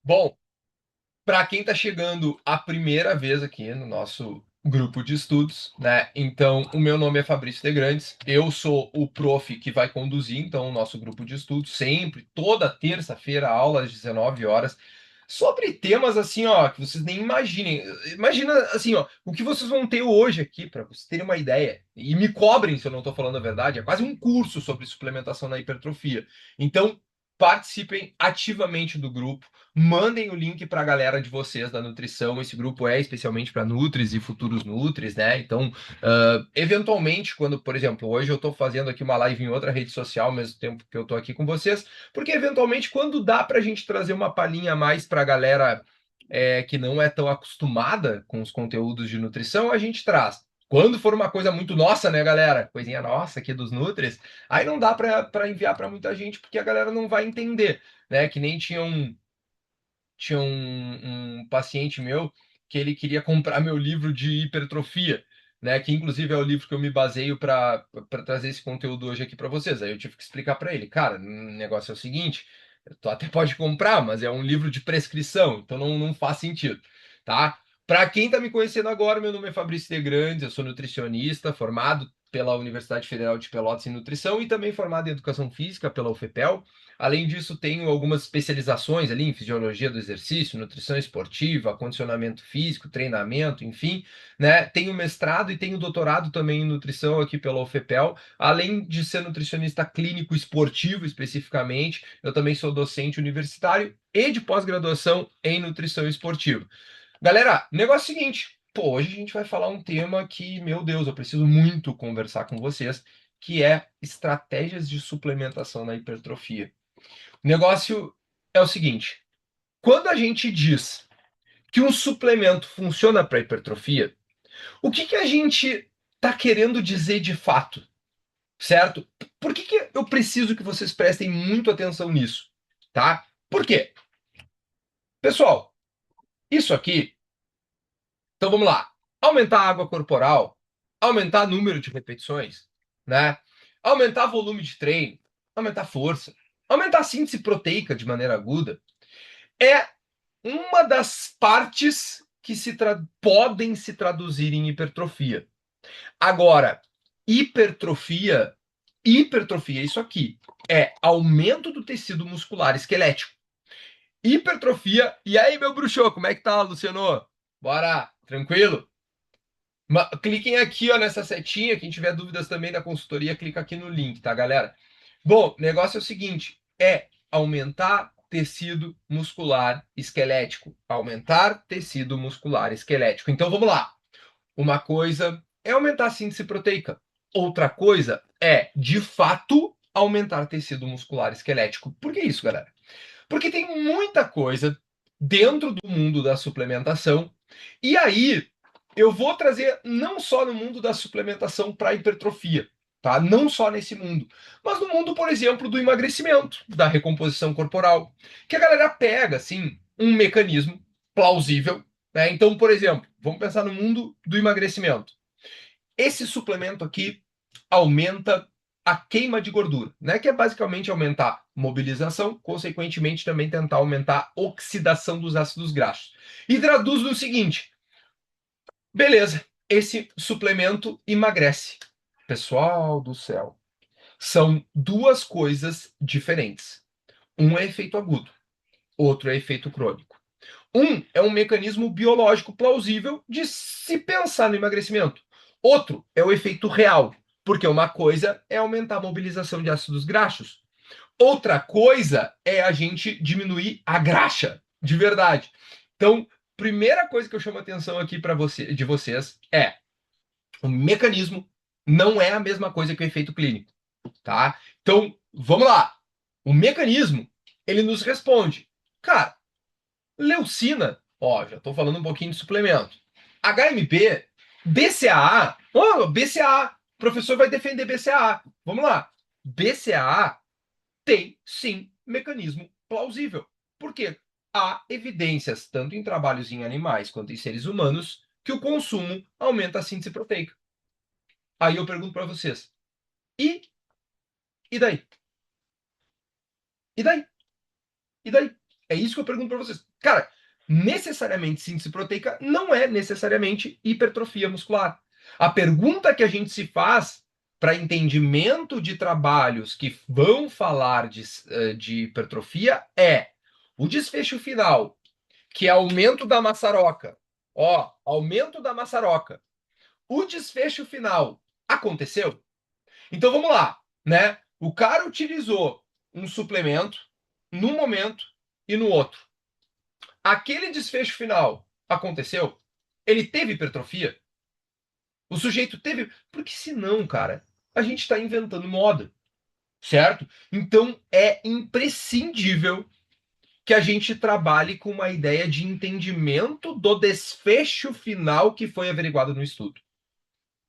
Bom, para quem está chegando a primeira vez aqui no nosso grupo de estudos, né? Então, o meu nome é Fabrício de Grandes, eu sou o prof que vai conduzir então o nosso grupo de estudos, sempre, toda terça-feira, aula às 19 horas, sobre temas assim, ó, que vocês nem imaginem. Imagina assim, ó, o que vocês vão ter hoje aqui, para vocês terem uma ideia. E me cobrem se eu não estou falando a verdade, é quase um curso sobre suplementação na hipertrofia. Então, participem ativamente do grupo. Mandem o link para a galera de vocês da nutrição. Esse grupo é especialmente para nutris e futuros nutris, né? Então, eventualmente, quando, por exemplo, hoje eu estou fazendo aqui uma live em outra rede social, ao mesmo tempo que eu estou aqui com vocês, porque eventualmente, quando dá para a gente trazer uma palhinha a mais para a galera que não é tão acostumada com os conteúdos de nutrição, a gente traz. Quando for uma coisa muito nossa, né, galera? Coisinha nossa aqui dos Nutris, aí não dá para enviar para muita gente, porque a galera não vai entender, né? Que nem tinha um paciente meu que ele queria comprar meu livro de hipertrofia, né? Que inclusive é o livro que eu me baseio para trazer esse conteúdo hoje aqui para vocês. Aí eu tive que explicar para ele, cara, o negócio é o seguinte, tu até pode comprar, mas é um livro de prescrição, então não faz sentido, tá? Para quem está me conhecendo agora, meu nome é Fabrício de Grandes, eu sou nutricionista, formado pela Universidade Federal de Pelotas em nutrição e também formado em educação física pela UFPEL. Além disso, tenho algumas especializações ali em fisiologia do exercício, nutrição esportiva, condicionamento físico, treinamento, enfim, né? Tenho mestrado e tenho doutorado também em nutrição aqui pela UFPEL. Além de ser nutricionista clínico esportivo especificamente, eu também sou docente universitário e de pós-graduação em nutrição esportiva. Galera, negócio é o seguinte, pô, hoje a gente vai falar um tema que, meu Deus, eu preciso muito conversar com vocês, que é estratégias de suplementação na hipertrofia. O negócio é o seguinte: quando a gente diz que um suplemento funciona para hipertrofia, o que a gente está querendo dizer de fato, certo? Por que eu preciso que vocês prestem muito atenção nisso, tá? Por quê? Pessoal, isso aqui, então vamos lá. Aumentar a água corporal, aumentar o número de repetições, né? Aumentar volume de treino, aumentar força, aumentar a síntese proteica de maneira aguda, é uma das partes que podem se traduzir em hipertrofia. Agora, hipertrofia, hipertrofia, isso aqui, é aumento do tecido muscular esquelético. Hipertrofia, e aí, meu bruxo, como é que tá, Luciano? Bora, tranquilo? Cliquem aqui, ó, nessa setinha, quem tiver dúvidas também da consultoria, clica aqui no link, tá, galera? Bom, o negócio é o seguinte, é aumentar tecido muscular esquelético, aumentar tecido muscular esquelético. Então vamos lá. Uma coisa é aumentar a síntese proteica. Outra coisa é, de fato, aumentar tecido muscular esquelético. Por que isso, galera? Porque tem muita coisa dentro do mundo da suplementação. E aí, eu vou trazer não só no mundo da suplementação para hipertrofia, tá? Não só nesse mundo, mas no mundo, por exemplo, do emagrecimento, da recomposição corporal, que a galera pega assim um mecanismo plausível, né? Então, por exemplo, vamos pensar no mundo do emagrecimento. Esse suplemento aqui aumenta a queima de gordura, né? Que é basicamente aumentar mobilização, consequentemente também tentar aumentar a oxidação dos ácidos graxos. E traduz no seguinte: beleza, esse suplemento emagrece. Pessoal do céu, são duas coisas diferentes. Um é efeito agudo, outro é efeito crônico. Um é um mecanismo biológico plausível de se pensar no emagrecimento. Outro é o efeito real, porque uma coisa é aumentar a mobilização de ácidos graxos. Outra coisa é a gente diminuir a graxa, de verdade. Então, primeira coisa que eu chamo a atenção aqui para de vocês é o mecanismo não é a mesma coisa que o efeito clínico, tá? Então, vamos lá. O mecanismo, ele nos responde. Cara, leucina, ó, já estou falando um pouquinho de suplemento. HMB, BCAA, oh, BCAA, o professor vai defender BCAA. Vamos lá. BCAA tem sim mecanismo plausível. Por quê? Há evidências, tanto em trabalhos em animais quanto em seres humanos, que o consumo aumenta a síntese proteica. Aí eu pergunto para vocês: e, e daí? E daí? E daí? É isso que eu pergunto para vocês. Cara, necessariamente síntese proteica não é necessariamente hipertrofia muscular. A pergunta que a gente se faz para entendimento de trabalhos que vão falar de hipertrofia é o desfecho final, que é aumento da maçaroca. Ó, aumento da maçaroca. O desfecho final aconteceu? Então vamos lá, né? O cara utilizou um suplemento num momento e no outro. Aquele desfecho final aconteceu? Ele teve hipertrofia? O sujeito teve. Porque senão, cara, a gente está inventando moda, certo? Então é imprescindível que a gente trabalhe com uma ideia de entendimento do desfecho final que foi averiguado no estudo.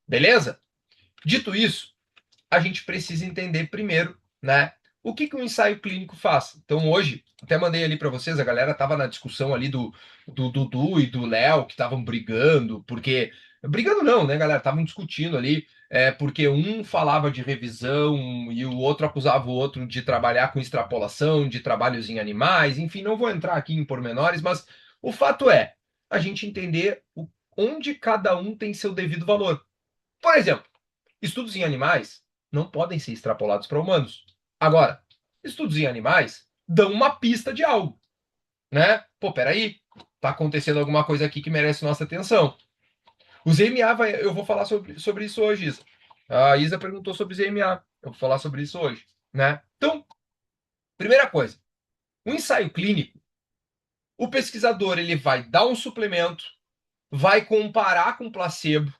Beleza? Dito isso, a gente precisa entender primeiro, né? O que um ensaio clínico faz? Então, hoje, até mandei ali para vocês, a galera tava na discussão ali do Dudu e do Léo, que estavam brigando, porque. Brigando não, né, galera? Estavam discutindo ali, porque um falava de revisão e o outro acusava o outro de trabalhar com extrapolação, de trabalhos em animais, enfim, não vou entrar aqui em pormenores, mas o fato é a gente entender onde cada um tem seu devido valor. Por exemplo, estudos em animais não podem ser extrapolados para humanos. Agora, estudos em animais dão uma pista de algo, né? Pô, peraí, tá acontecendo alguma coisa aqui que merece nossa atenção. O ZMA eu vou falar sobre isso hoje, Isa. A Isa perguntou sobre ZMA. Eu vou falar sobre isso hoje, né? Então, primeira coisa, o ensaio clínico, o pesquisador ele vai dar um suplemento, vai comparar com placebo,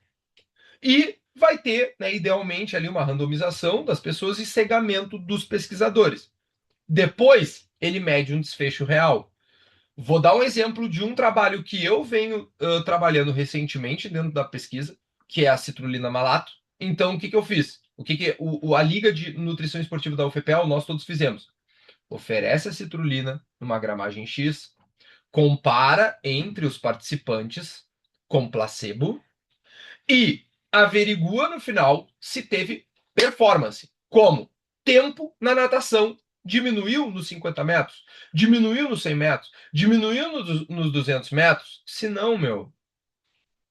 e vai ter, né, idealmente, ali uma randomização das pessoas e cegamento dos pesquisadores. Depois, ele mede um desfecho real. Vou dar um exemplo de um trabalho que eu venho trabalhando recentemente dentro da pesquisa, que é a citrulina malato. Então, o que eu fiz? A Liga de Nutrição Esportiva da UFPEL, nós todos fizemos. Oferece a citrulina numa gramagem X, compara entre os participantes com placebo e averigua no final se teve performance. Como? Tempo na natação diminuiu nos 50 metros, diminuiu nos 100 metros, diminuiu nos 200 metros. Se não, meu,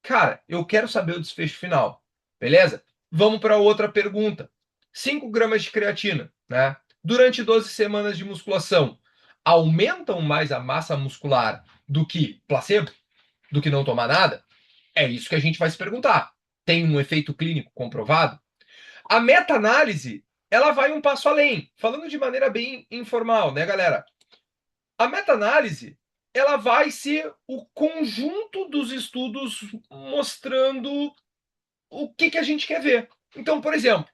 cara, eu quero saber o desfecho final. Beleza? Vamos para outra pergunta. 5 gramas de creatina, né? Durante 12 semanas de musculação, aumentam mais a massa muscular do que placebo? Do que não tomar nada? É isso que a gente vai se perguntar. Tem um efeito clínico comprovado? A meta-análise, ela vai um passo além, falando de maneira bem informal, né, galera? A meta-análise, ela vai ser o conjunto dos estudos mostrando o que a gente quer ver. Então, por exemplo,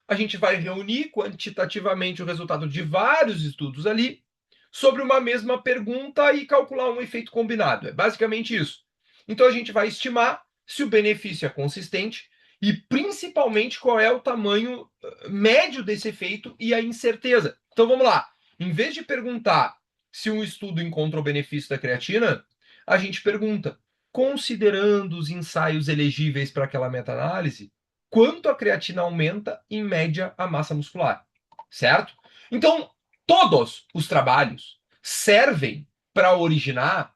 a gente vai reunir quantitativamente o resultado de vários estudos ali sobre uma mesma pergunta e calcular um efeito combinado. É basicamente isso. Então a gente vai estimar se o benefício é consistente e principalmente qual é o tamanho médio desse efeito e a incerteza. Então vamos lá. Em vez de perguntar se um estudo encontrou benefício da creatina, a gente pergunta, considerando os ensaios elegíveis para aquela meta-análise, quanto a creatina aumenta, em média, a massa muscular. Certo? Então, todos os trabalhos servem para originar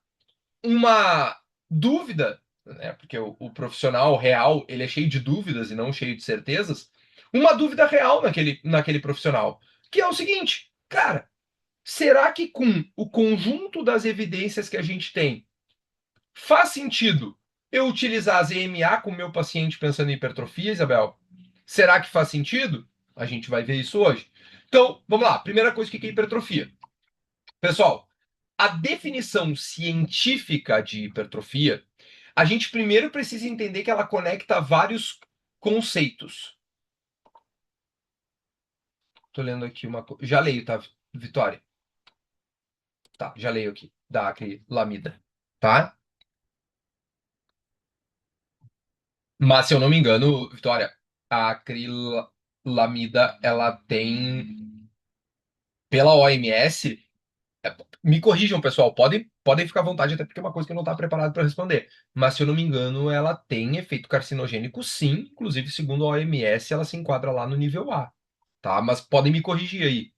uma dúvida, né? Porque o profissional real ele é cheio de dúvidas e não cheio de certezas. Uma dúvida real naquele profissional, que é o seguinte, cara, será que com o conjunto das evidências que a gente tem, faz sentido eu utilizar a ZMA com o meu paciente pensando em hipertrofia, Isabel? Será que faz sentido? A gente vai ver isso hoje. Então, vamos lá. Primeira coisa, o que é hipertrofia? Pessoal, a definição científica de hipertrofia, a gente primeiro precisa entender que ela conecta vários conceitos. Tô lendo aqui uma coisa. Já leio, tá, Vitória? Tá, já leio aqui. Da acrilamida. Tá? Mas, se eu não me engano, Vitória, a acrilamida, ela tem, pela OMS, me corrijam, pessoal, podem ficar à vontade, até porque é uma coisa que eu não estava preparado para responder. Mas, se eu não me engano, ela tem efeito carcinogênico, sim. Inclusive, segundo a OMS, ela se enquadra lá no nível A, tá? Mas podem me corrigir aí.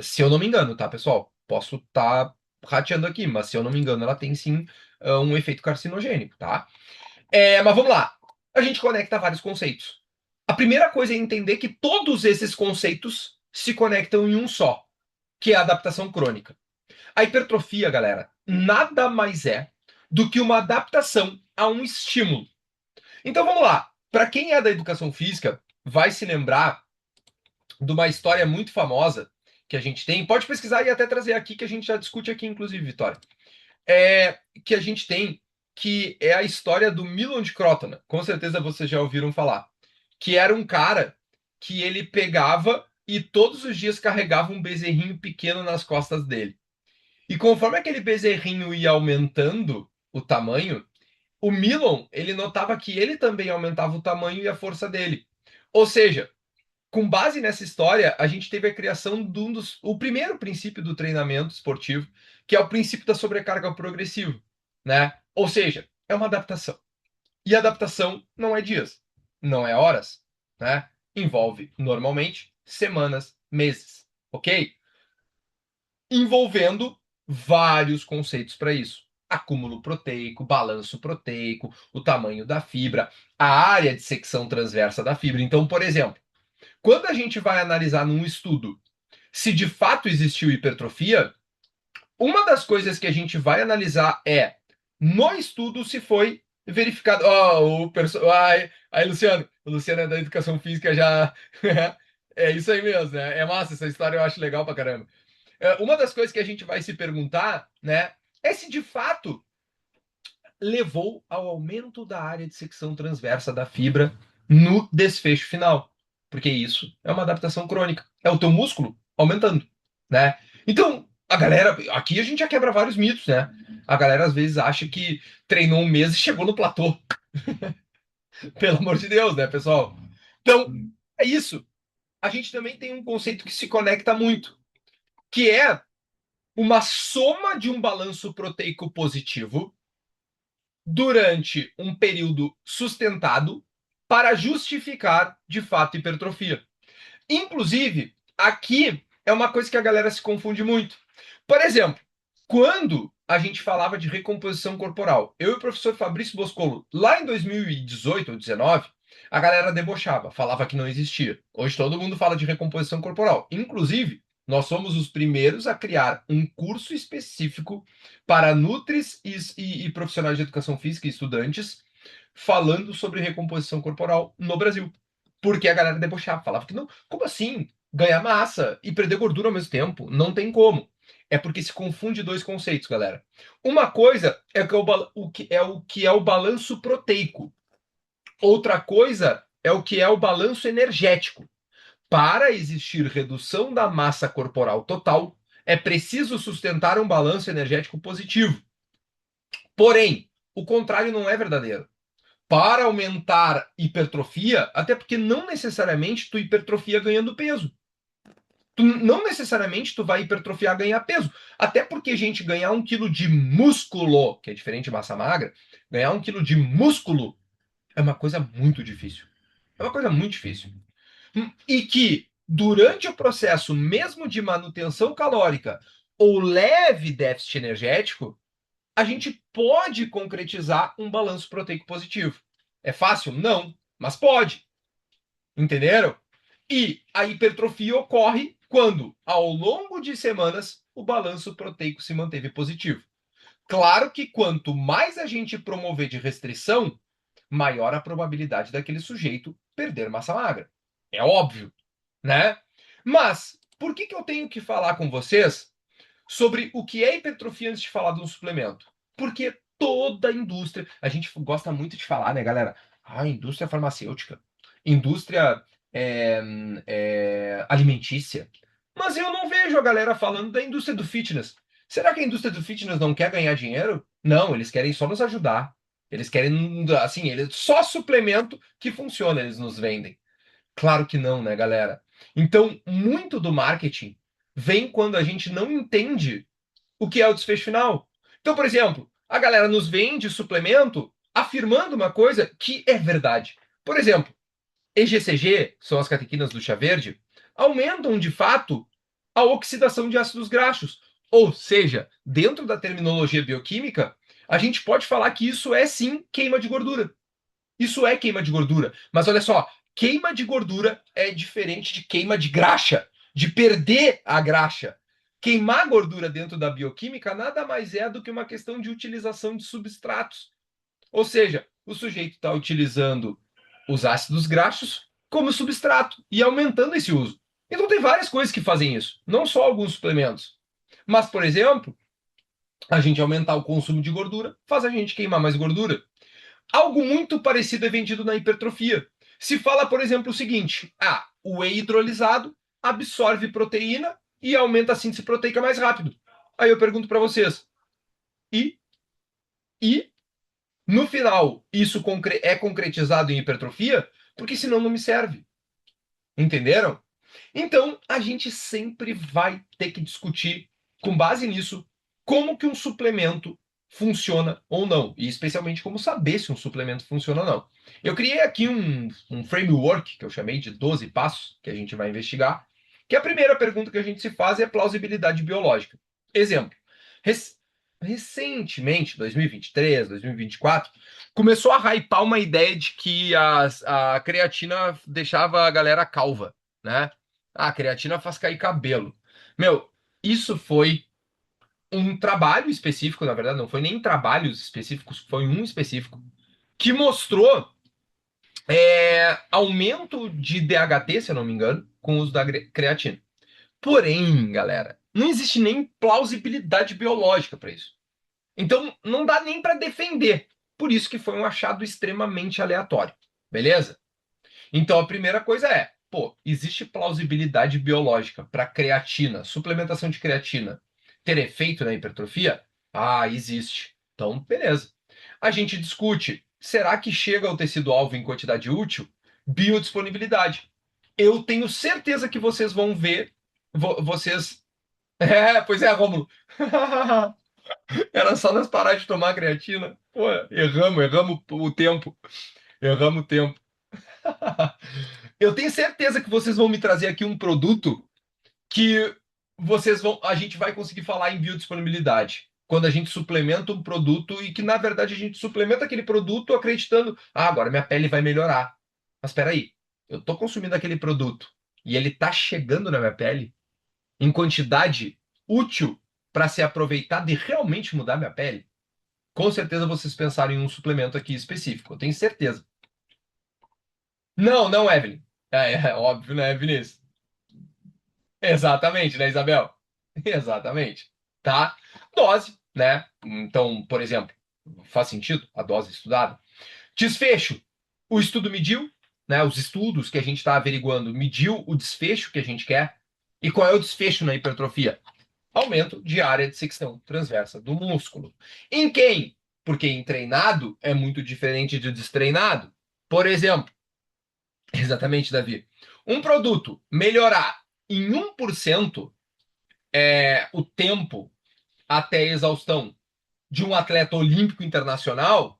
Se eu não me engano, tá, pessoal? Posso estar rateando aqui, mas se eu não me engano, ela tem sim um efeito carcinogênico, tá? Mas vamos lá. A gente conecta vários conceitos. A primeira coisa é entender que todos esses conceitos se conectam em um só, que é a adaptação crônica. A hipertrofia, galera, nada mais é do que uma adaptação a um estímulo. Então vamos lá. Para quem é da educação física, vai se lembrar de uma história muito famosa que a gente tem. Pode pesquisar e até trazer aqui, que a gente já discute aqui, inclusive, Vitória. Que a gente tem, que é a história do Milan de Crotona. Com certeza vocês já ouviram falar. Que era um cara que ele pegava e todos os dias carregava um bezerrinho pequeno nas costas dele. E conforme aquele bezerrinho ia aumentando o tamanho, o Milan, ele notava que ele também aumentava o tamanho e a força dele. Ou seja, com base nessa história, a gente teve a criação de o primeiro princípio do treinamento esportivo, que é o princípio da sobrecarga progressiva, né? Ou seja, é uma adaptação. E adaptação não é dias, não é horas, né? Envolve normalmente semanas, meses, ok? Envolvendo vários conceitos para isso. Acúmulo proteico, balanço proteico, o tamanho da fibra, a área de secção transversa da fibra. Então, por exemplo, quando a gente vai analisar num estudo se de fato existiu hipertrofia, uma das coisas que a gente vai analisar é no estudo se foi verificado. Oh, aí, Luciano. O Luciano é da educação física já. É isso aí mesmo, né? É massa, essa história eu acho legal pra caramba. Uma das coisas que a gente vai se perguntar, né, é se de fato levou ao aumento da área de secção transversa da fibra no desfecho final. Porque isso é uma adaptação crônica. É o teu músculo aumentando, né? Então, a galera, aqui a gente já quebra vários mitos, né? A galera às vezes acha que treinou um mês e chegou no platô. Pelo amor de Deus, né, pessoal? Então, é isso. A gente também tem um conceito que se conecta muito, que é uma soma de um balanço proteico positivo durante um período sustentado para justificar, de fato, hipertrofia. Inclusive, aqui é uma coisa que a galera se confunde muito. Por exemplo, quando a gente falava de recomposição corporal, eu e o professor Fabrício Boscolo, lá em 2018 ou 2019, a galera debochava, falava que não existia. Hoje todo mundo fala de recomposição corporal. Inclusive, nós somos os primeiros a criar um curso específico para nutris e profissionais de educação física e estudantes falando sobre recomposição corporal no Brasil. Porque a galera debochava, falava que não, como assim? Ganhar massa e perder gordura ao mesmo tempo? Não tem como. É porque se confunde dois conceitos, galera. Uma coisa é o que é o balanço proteico. Outra coisa é o que é o balanço energético. Para existir redução da massa corporal total, é preciso sustentar um balanço energético positivo. Porém, o contrário não é verdadeiro. Para aumentar hipertrofia, até porque não necessariamente tu hipertrofia ganhando peso. Não necessariamente tu vai hipertrofiar ganhar peso. Até porque, gente, ganhar 1 quilo de músculo, que é diferente de massa magra, ganhar 1 quilo de músculo é uma coisa muito difícil. É uma coisa muito difícil. E que, durante o processo mesmo de manutenção calórica ou leve déficit energético, a gente pode concretizar um balanço proteico positivo. É fácil? Não, mas pode. Entenderam? E a hipertrofia ocorre quando, ao longo de semanas, o balanço proteico se manteve positivo. Claro que quanto mais a gente promover de restrição, maior a probabilidade daquele sujeito perder massa magra. É óbvio, né? Mas por que eu tenho que falar com vocês sobre o que é hipertrofia antes de falar de um suplemento? Porque toda a indústria, a gente gosta muito de falar, né, galera? Ah, indústria farmacêutica, indústria alimentícia. Mas eu não vejo a galera falando da indústria do fitness. Será que a indústria do fitness não quer ganhar dinheiro? Não, eles querem só nos ajudar. Eles querem, assim, só suplemento que funciona, eles nos vendem. Claro que não, né, galera? Então, muito do marketing vem quando a gente não entende o que é o desfecho final. Então, por exemplo, a galera nos vende suplemento afirmando uma coisa que é verdade. Por exemplo, EGCG, são as catequinas do chá verde, aumentam de fato a oxidação de ácidos graxos. Ou seja, dentro da terminologia bioquímica, a gente pode falar que isso é sim queima de gordura. Isso é queima de gordura. Mas olha só, queima de gordura é diferente de queima de graxa, de perder a graxa. Queimar gordura dentro da bioquímica nada mais é do que uma questão de utilização de substratos. Ou seja, o sujeito está utilizando os ácidos graxos como substrato e aumentando esse uso. Então tem várias coisas que fazem isso, não só alguns suplementos. Mas, por exemplo, a gente aumentar o consumo de gordura faz a gente queimar mais gordura. Algo muito parecido é vendido na hipertrofia. Se fala, por exemplo, o seguinte: o whey hidrolisado absorve proteína e aumenta a síntese proteica mais rápido. Aí eu pergunto para vocês: e, e no final isso é concretizado em hipertrofia? Porque senão não me serve. Entenderam? Então, a gente sempre vai ter que discutir, com base nisso, como que um suplemento funciona ou não, e especialmente como saber se um suplemento funciona ou não. Eu criei aqui um framework, que eu chamei de 12 passos, que a gente vai investigar, que a primeira pergunta que a gente se faz é plausibilidade biológica. Exemplo, recentemente, 2023, 2024, começou a hypar uma ideia de que a creatina deixava a galera calva, né? A creatina faz cair cabelo. Meu, isso foi um trabalho específico, na verdade, não foi nem trabalhos específicos, foi um específico, que mostrou aumento de DHT, se eu não me engano, com o uso da creatina. Porém, galera, não existe nem plausibilidade biológica para isso. Então, não dá nem para defender. Por isso que foi um achado extremamente aleatório. Beleza? Então, a primeira coisa é, pô, existe plausibilidade biológica para creatina, suplementação de creatina, ter efeito na hipertrofia? Ah, existe. Então, beleza. A gente discute, será que chega ao tecido-alvo em quantidade útil? Biodisponibilidade. Eu tenho certeza que vocês vão ver, vocês... É, pois é, Rômulo. Era só nós parar de tomar creatina. Pô, erramos o tempo. Erramos o tempo. Eu tenho certeza que vocês vão me trazer aqui um produto que a gente vai conseguir falar em biodisponibilidade. Quando a gente suplementa um produto e que, na verdade, a gente suplementa aquele produto acreditando, agora minha pele vai melhorar. Mas espera aí, eu estou consumindo aquele produto e ele está chegando na minha pele em quantidade útil para ser aproveitado e realmente mudar minha pele? Com certeza vocês pensaram em um suplemento aqui específico, eu tenho certeza. Não, não, Evelyn. É óbvio, né, Vinícius? Exatamente, né, Isabel? Exatamente. Tá? Dose, né? Então, por exemplo, faz sentido a dose estudada? Desfecho. O estudo mediu, né? Os estudos que a gente está averiguando mediu o desfecho que a gente quer. E qual é o desfecho na hipertrofia? Aumento de área de secção transversa do músculo. Em quem? Porque em treinado é muito diferente de destreinado. Por exemplo, exatamente, Davi. Um produto melhorar em 1% o tempo até a exaustão de um atleta olímpico internacional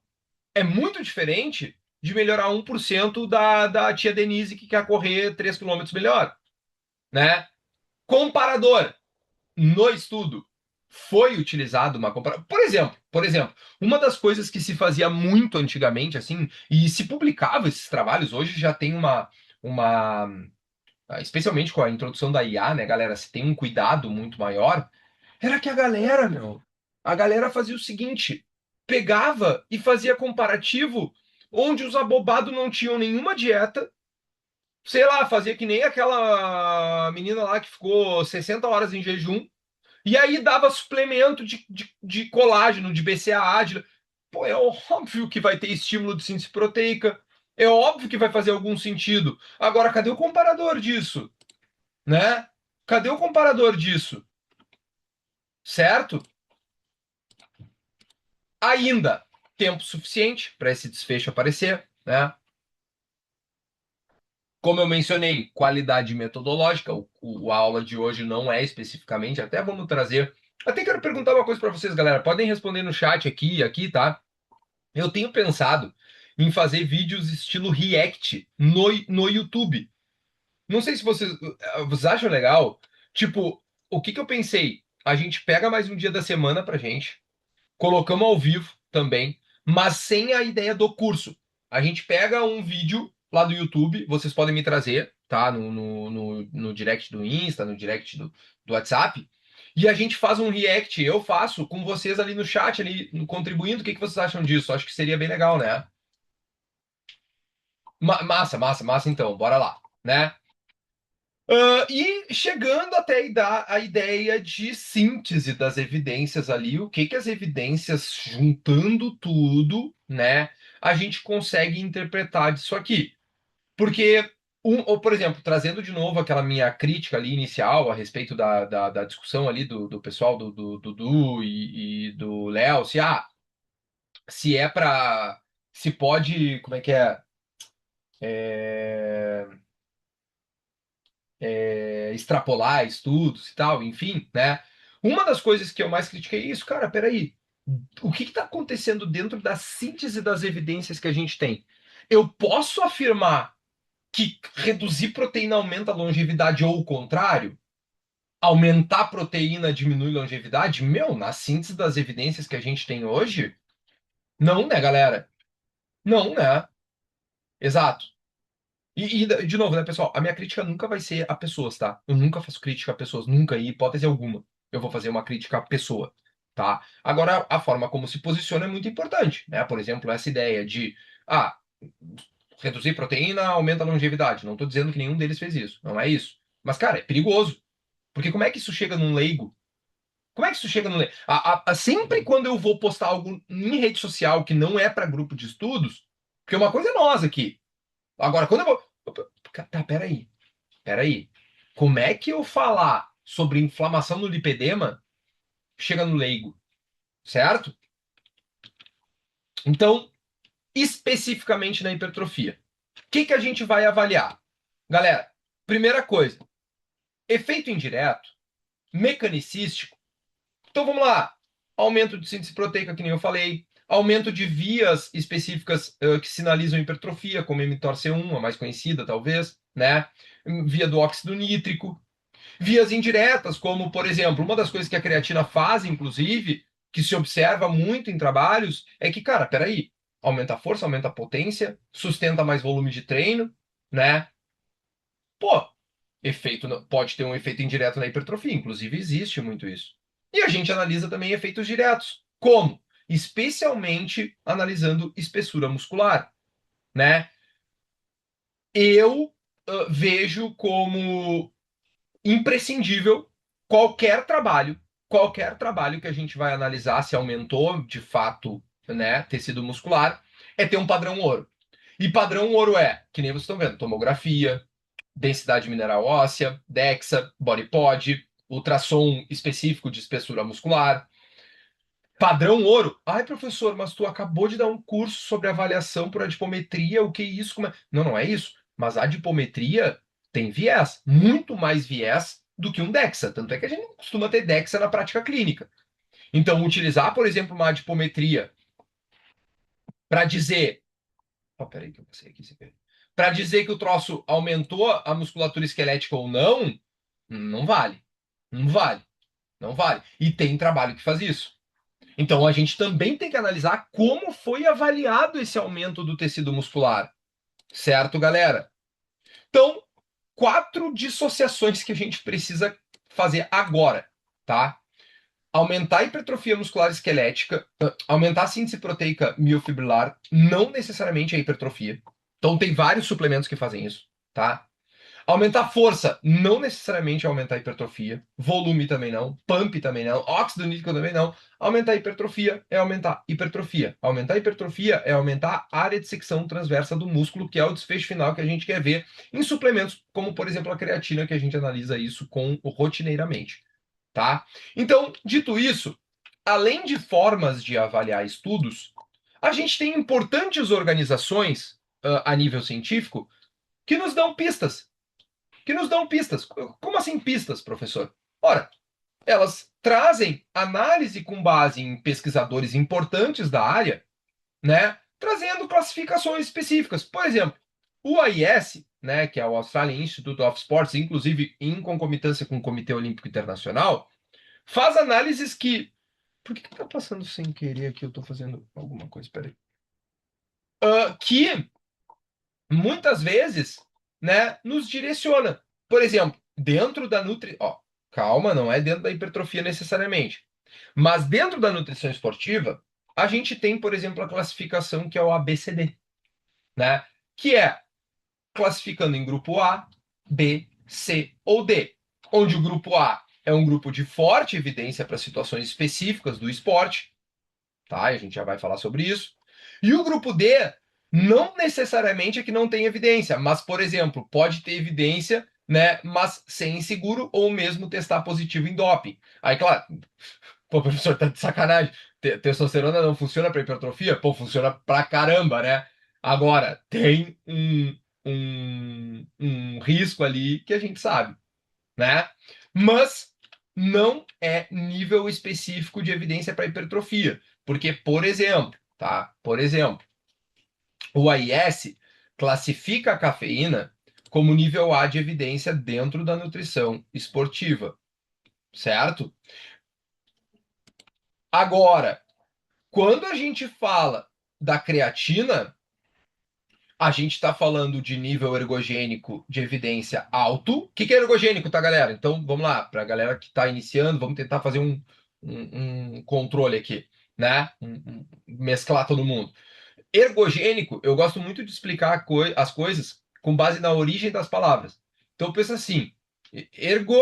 é muito diferente de melhorar 1% da tia Denise que quer correr 3 quilômetros melhor, né? Comparador. No estudo foi utilizado uma comparação. Por exemplo, uma das coisas que se fazia muito antigamente, assim, e se publicava esses trabalhos, hoje já tem uma especialmente com a introdução da IA, né, galera, se tem um cuidado muito maior, era que a galera fazia o seguinte, pegava e fazia comparativo onde os abobados não tinham nenhuma dieta, sei lá, fazia que nem aquela menina lá que ficou 60 horas em jejum, e aí dava suplemento de colágeno, de BCAA. Pô, é óbvio que vai ter estímulo de síntese proteica. É óbvio que vai fazer algum sentido. Agora, cadê o comparador disso? Né? Cadê o comparador disso? Certo? Ainda tempo suficiente para esse desfecho aparecer, né? Como eu mencionei, qualidade metodológica, a aula de hoje não é especificamente, até vamos trazer. Até quero perguntar uma coisa para vocês, galera. Podem responder no chat aqui, tá? Eu tenho pensado em fazer vídeos estilo React no YouTube. Não sei se vocês acham legal. Tipo, o que que eu pensei? a gente pega mais um dia da semana pra gente, colocamos ao vivo também, mas sem a ideia do curso. A gente pega um vídeo lá do YouTube, vocês podem me trazer, tá? No direct do Insta, no direct do WhatsApp, e a gente faz um react, eu faço com vocês ali no chat, ali contribuindo. O que que vocês acham disso? Acho que seria bem legal, né? Massa, massa, massa então, bora lá, né? E chegando até a ideia de síntese das evidências ali, o que que as evidências, juntando tudo, né, a gente consegue interpretar disso aqui. Porque, ou, por exemplo, trazendo de novo aquela minha crítica ali inicial a respeito da discussão ali do pessoal do Dudu e do Léo, se é para, se pode, como é que é? É, extrapolar estudos e tal, enfim, né? Uma das coisas que eu mais critiquei é isso, cara, peraí, o que está acontecendo dentro da síntese das evidências que a gente tem? Eu posso afirmar que reduzir proteína aumenta a longevidade ou o contrário? Aumentar proteína diminui longevidade? Meu, na síntese das evidências que a gente tem hoje, não, né, galera? Não, né? Exato. De novo, né, pessoal? A minha crítica nunca vai ser a pessoas, tá? Eu nunca faço crítica a pessoas, nunca, em hipótese alguma. Eu vou fazer uma crítica à pessoa, tá? Agora, a forma como se posiciona é muito importante, né? Por exemplo, essa ideia de, ah, reduzir proteína aumenta a longevidade. Não tô dizendo que nenhum deles fez isso, não é isso. Mas, cara, é perigoso. Porque como é que isso chega num leigo? Como é que isso chega no leigo? Sempre quando eu vou postar algo em rede social que não é para grupo de estudos, porque uma coisa é nós aqui. Agora, quando eu vou. Tá, peraí. Peraí. Como é que eu falar sobre inflamação no lipedema chega no leigo? Certo? Então, especificamente na hipertrofia, o que que a gente vai avaliar? Galera, primeira coisa, efeito indireto, mecanicístico. Então vamos lá. Aumento de síntese proteica, que nem eu falei. Aumento de vias específicas que sinalizam hipertrofia, como mTOR-C1, a mais conhecida, talvez, né? Via do óxido nítrico. Vias indiretas, como, por exemplo, uma das coisas que a creatina faz, inclusive, que se observa muito em trabalhos, é que, cara, peraí, aumenta a força, aumenta a potência, sustenta mais volume de treino, né? Pô, pode ter um efeito indireto na hipertrofia, inclusive existe muito isso. E a gente analisa também efeitos diretos. Como? Especialmente analisando espessura muscular, né? Eu vejo como imprescindível qualquer trabalho que a gente vai analisar se aumentou de fato, né, tecido muscular, é ter um padrão ouro. E padrão ouro é, que nem vocês estão vendo, tomografia, densidade mineral óssea, DEXA, body pod, ultrassom específico de espessura muscular. Padrão ouro. Ai, professor, mas tu acabou de dar um curso sobre avaliação por adipometria, o que é isso? Não, não é isso. Mas a adipometria tem viés, muito mais viés do que um DEXA. Tanto é que a gente não costuma ter DEXA na prática clínica. Então, utilizar, por exemplo, uma adipometria para dizer. Oh, peraí que eu passei aqui. Para dizer que o troço aumentou a musculatura esquelética ou não, não vale. Não vale. Não vale. E tem trabalho que faz isso. Então a gente também tem que analisar como foi avaliado esse aumento do tecido muscular. Certo, galera? Então, quatro dissociações que a gente precisa fazer agora, tá? Aumentar a hipertrofia muscular esquelética, aumentar a síntese proteica miofibrilar, não necessariamente a hipertrofia. Então tem vários suplementos que fazem isso, tá? Aumentar força, não necessariamente aumentar a hipertrofia. Volume também não. Pump também não. Óxido nítrico também não. Aumentar a hipertrofia é aumentar hipertrofia. Aumentar a hipertrofia é aumentar a área de secção transversa do músculo, que é o desfecho final que a gente quer ver em suplementos, como por exemplo a creatina, que a gente analisa isso rotineiramente, tá? Então, dito isso, além de formas de avaliar estudos, a gente tem importantes organizações a nível científico que nos dão pistas, Como assim pistas, professor? Ora, elas trazem análise com base em pesquisadores importantes da área, né? Trazendo classificações específicas. Por exemplo, o AIS, né, que é o Australian Institute of Sports, inclusive em concomitância com o Comitê Olímpico Internacional, Faz análises que. Por que tá passando sem querer aqui? Eu tô fazendo alguma coisa, peraí. Que muitas vezes, né, nos direciona. Por exemplo, dentro da Ó, calma, não é dentro da hipertrofia necessariamente. Mas dentro da nutrição esportiva, a gente tem, por exemplo, a classificação que é o ABCD, né? Que é classificando em grupo A, B, C ou D, onde o grupo A é um grupo de forte evidência para situações específicas do esporte, tá? A gente já vai falar sobre isso. E o grupo D não necessariamente é que não tem evidência, mas, por exemplo, pode ter evidência, né, mas sem inseguro ou mesmo testar positivo em doping. Aí, claro, pô, professor, tá de sacanagem. Testosterona não funciona para hipertrofia? Pô, funciona pra caramba, né? Agora, tem um risco ali que a gente sabe, né? Mas não é nível específico de evidência para hipertrofia. Porque, por exemplo, tá? Por exemplo, o AIS classifica a cafeína como nível A de evidência dentro da nutrição esportiva, certo? Agora, quando a gente fala da creatina, a gente está falando de nível ergogênico de evidência alto. O que é ergogênico, tá, galera? Então, vamos lá, para a galera que está iniciando, vamos tentar fazer um controle aqui, né? Mesclar todo mundo. Ergogênico, eu gosto muito de explicar as coisas com base na origem das palavras. Então, pensa assim: ergo,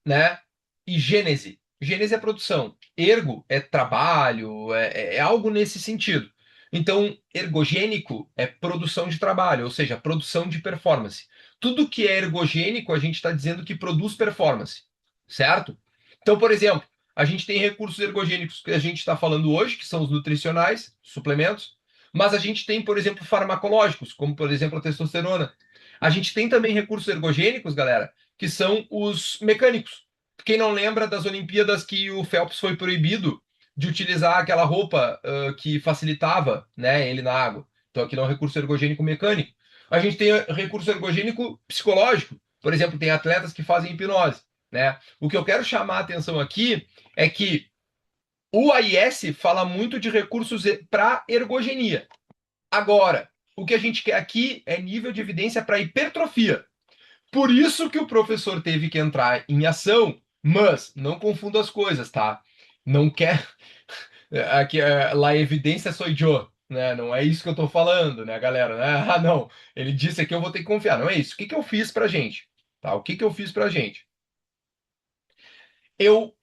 né? E gênese. Gênese é produção. Ergo é trabalho, é algo nesse sentido. Então, ergogênico é produção de trabalho, ou seja, produção de performance. Tudo que é ergogênico, a gente está dizendo que produz performance, certo? Então, por exemplo, a gente tem recursos ergogênicos que a gente está falando hoje, que são os nutricionais, suplementos, mas a gente tem, por exemplo, farmacológicos, como, por exemplo, a testosterona. A gente tem também recursos ergogênicos, galera, que são os mecânicos. Quem não lembra das Olimpíadas que o Phelps foi proibido de utilizar aquela roupa que facilitava, né, ele na água. Então aquilo é um recurso ergogênico mecânico. A gente tem recurso ergogênico psicológico. Por exemplo, tem atletas que fazem hipnose, né? O que eu quero chamar a atenção aqui é que o AIS fala muito de recursos para ergogenia. Agora, o que a gente quer aqui é nível de evidência para hipertrofia. Por isso que o professor teve que entrar em ação, mas não confunda as coisas, tá? Não quer. Aqui, lá evidência sou eu, né? Não é isso que eu tô falando, né, galera? Né? Ah, não. Ele disse aqui, eu vou ter que confiar. Não é isso. O que que eu fiz pra gente? Tá? O que que eu fiz pra gente? Eu